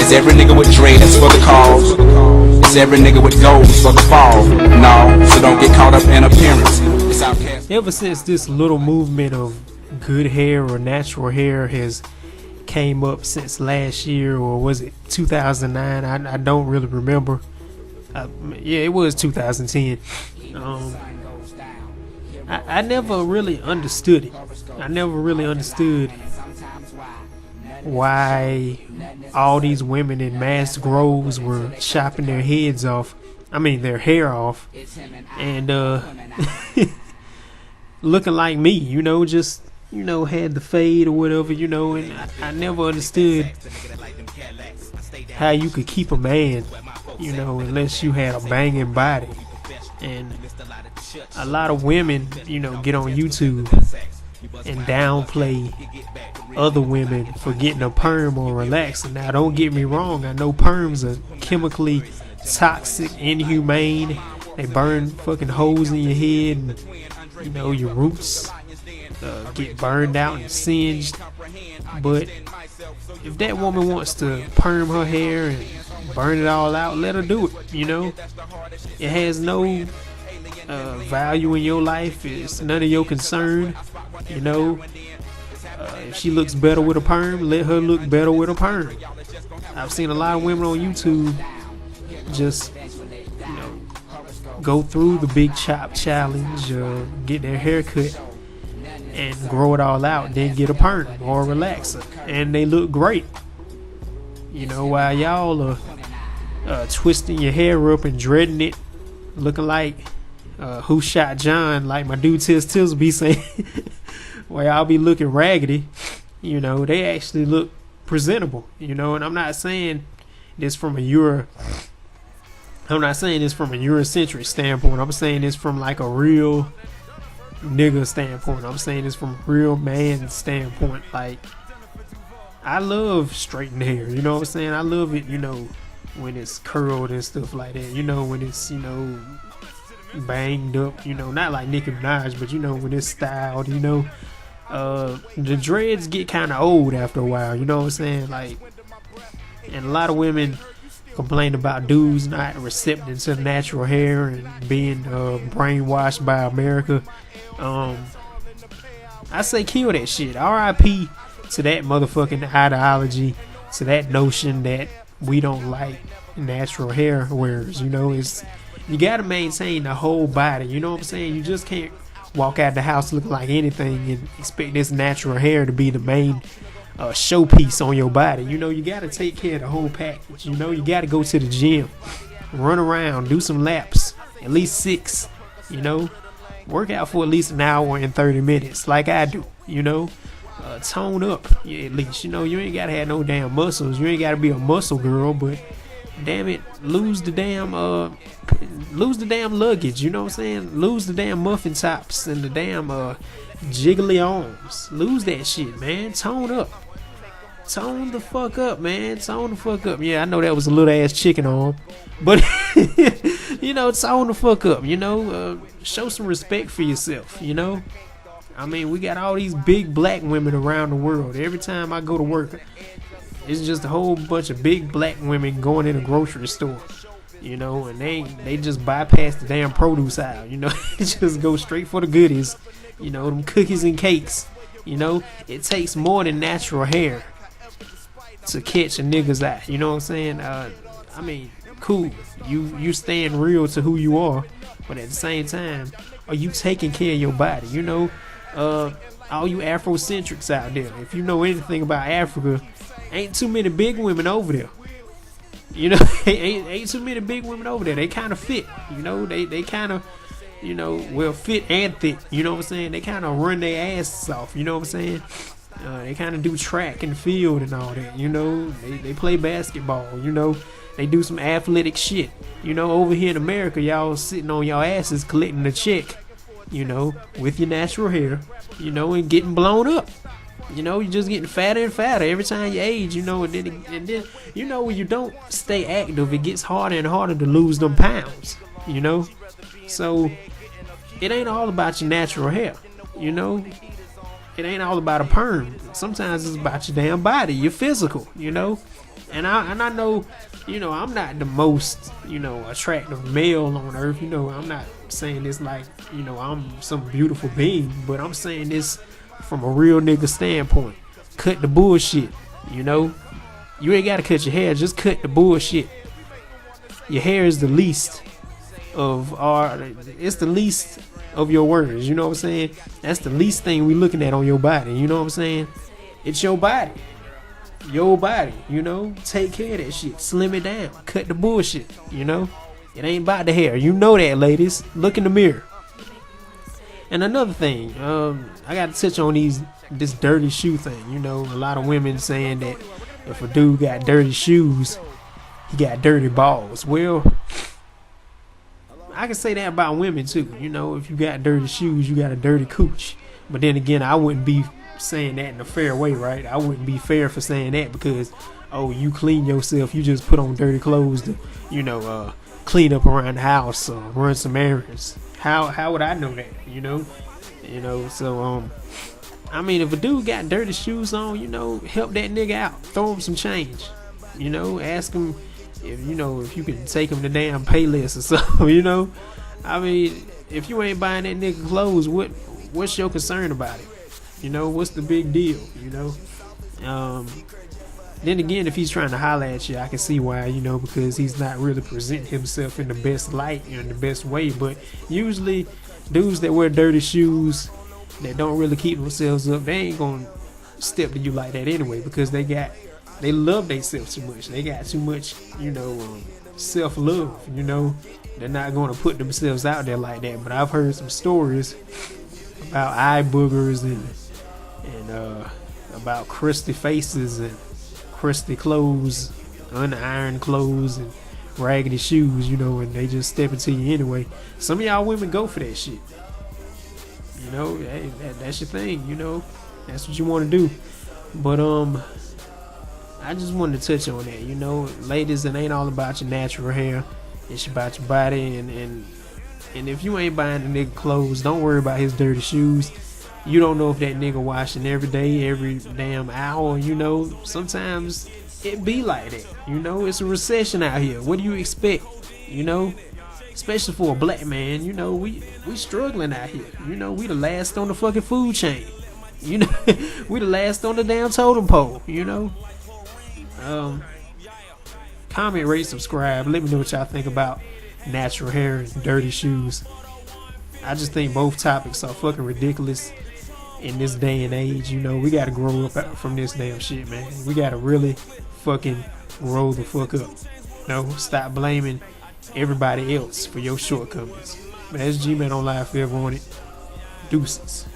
Is every nigga with dreads for the cause? Is every nigga with goals for the fall? No, so don't get caught up in appearance. It's outcast. Ever since this little movement of good hair or natural hair has came up since last year, or was it 2009? I don't really remember. Yeah, it was 2010. I never really understood it. I never really understood why all these women in mass groves were chopping their heads off. I mean, their hair off, and looking like me, you know, just, you know, had the fade or whatever, you know. And I never understood how you could keep a man, you know, unless you had a banging body. And a lot of women, you know, get on YouTube and downplay other women for getting a perm or relaxing. Now, don't get me wrong, I know perms are chemically toxic, inhumane. They burn fucking holes in your head, and, you know, your roots get burned out and singed. But if that woman wants to perm her hair and burn it all out, let her do it, you know. It has no value in your life. It's none of your concern, you know. If she looks better with a perm, let her look better with a perm. I've seen a lot of women on YouTube just, you know, go through the big chop challenge, get their hair cut and grow it all out, then get a perm or a relaxer, and they look great. You know, while y'all are twisting your hair up and dreading it, looking like Who Shot John, like my dude Tills be saying. While y'all be looking raggedy, you know, they actually look presentable, you know. And I'm not saying this from a Eurocentric standpoint. I'm saying this from like a real nigga standpoint. I'm saying this from a real man standpoint. Like, I love straightened hair, you know what I'm saying? I love it, you know, when it's curled and stuff like that, you know, when it's, you know, banged up, you know, not like Nicki Minaj, but, you know, when it's styled, you know. The dreads get kind of old after a while, you know what I'm saying? Like, and a lot of women complain about dudes not receptive to natural hair and being brainwashed by America. I say kill that shit. R.I.P. to that motherfucking ideology, to that notion that we don't like natural hair wearers. You know, it's, you gotta maintain the whole body, you know what I'm saying? You just can't walk out the house looking like anything and expect this natural hair to be the main showpiece on your body. You know, you gotta take care of the whole package. You know, you gotta go to the gym, run around, do some laps, at least 6, you know, work out for at least an hour and 30 minutes like I do, you know. Tone up, yeah, at least, you know. You ain't gotta have no damn muscles, you ain't gotta be a muscle girl, but damn it, lose the damn luggage, you know what I'm saying? Lose the damn muffin tops and the damn jiggly arms. Lose that shit, man. Tone up. Tone the fuck up, man. Tone the fuck up. Yeah, I know that was a little ass chicken arm, but you know, tone the fuck up, you know. Show some respect for yourself, you know. I mean, we got all these big black women around the world. Every time I go to work, it's just a whole bunch of big black women going in a grocery store, you know, and they just bypass the damn produce aisle, you know. They just go straight for the goodies, you know, them cookies and cakes, you know. It takes more than natural hair to catch a nigga's eye, you know what I'm saying? I mean, cool, you staying real to who you are, but at the same time, are you taking care of your body, you know? All you Afrocentrics out there, if you know anything about Africa, ain't too many big women over there. You know, ain't too many big women over there. They kind of fit, you know. They kind of, you know, well, fit and thick. You know what I'm saying? They kind of run their asses off. You know what I'm saying? They kind of do track and field and all that. You know, they play basketball. You know, they do some athletic shit. You know, over here in America, y'all sitting on y'all asses collecting a check, you know, with your natural hair, you know, and getting blown up. You know, you're just getting fatter and fatter every time you age, you know, and then you know, when you don't stay active, it gets harder and harder to lose them pounds, you know. So it ain't all about your natural hair, you know. it ain't all about a perm. Sometimes it's about your damn body, your physical, you know. And I know, you know, I'm not the most, you know, attractive male on earth. You know, I'm not saying this like, you know, I'm some beautiful being, but I'm saying this from a real nigga standpoint. Cut the bullshit, you know. You ain't gotta cut your hair, just cut the bullshit. Your hair is the least of it's the least of your words, you know what I'm saying? That's the least thing we looking at on your body, you know what I'm saying? It's your body. Your body, you know? Take care of that shit. Slim it down. Cut the bullshit, you know? It ain't about the hair. You know that, ladies. Look in the mirror. And another thing, I gotta touch on this dirty shoe thing. You know, a lot of women saying that if a dude got dirty shoes, he got dirty balls. Well, I can say that about women too. You know, if you got dirty shoes, you got a dirty cooch. But then again, I wouldn't be saying that in a fair way, right? I wouldn't be fair for saying that because, oh, you clean yourself, you just put on dirty clothes to, you know, clean up around the house or run some errands. How would I know that? You know, so I mean, if a dude got dirty shoes on, you know, help that nigga out, throw him some change, you know, ask him if you can take him to damn Payless or something, you know. I mean, if you ain't buying that nigga clothes, what's your concern about it? You know, what's the big deal, you know? Then again, if he's trying to holler at you, I can see why, you know, because he's not really presenting himself in the best light, in the best way. But usually, dudes that wear dirty shoes, that don't really keep themselves up, they ain't gonna step to you like that anyway, because they love themselves too much. They got too much, you know, self-love, you know. They're not gonna put themselves out there like that. But I've heard some stories about eye boogers and about crusty faces and crusty clothes, unironed clothes and raggedy shoes, you know, and they just step into you anyway. Some of y'all women go for that shit. You know, hey, that's your thing, you know. That's what you want to do. But I just wanted to touch on that, you know. Ladies, it ain't all about your natural hair. It's about your body, and if you ain't buying the nigga clothes, don't worry about his dirty shoes. You don't know if that nigga washing every day, every damn hour, you know. Sometimes it be like that, you know. It's a recession out here. What do you expect, you know? Especially for a black man, you know, we struggling out here. You know, we the last on the fucking food chain. You know, we the last on the damn totem pole, you know. Comment, rate, subscribe. Let me know what y'all think about natural hair and dirty shoes. I just think both topics are fucking ridiculous in this day and age. You know, we gotta grow up from this damn shit, man. We gotta really fucking grow the fuck up. You know, stop blaming everybody else for your shortcomings. But that's G-Man on Live, if you ever want it. Deuces.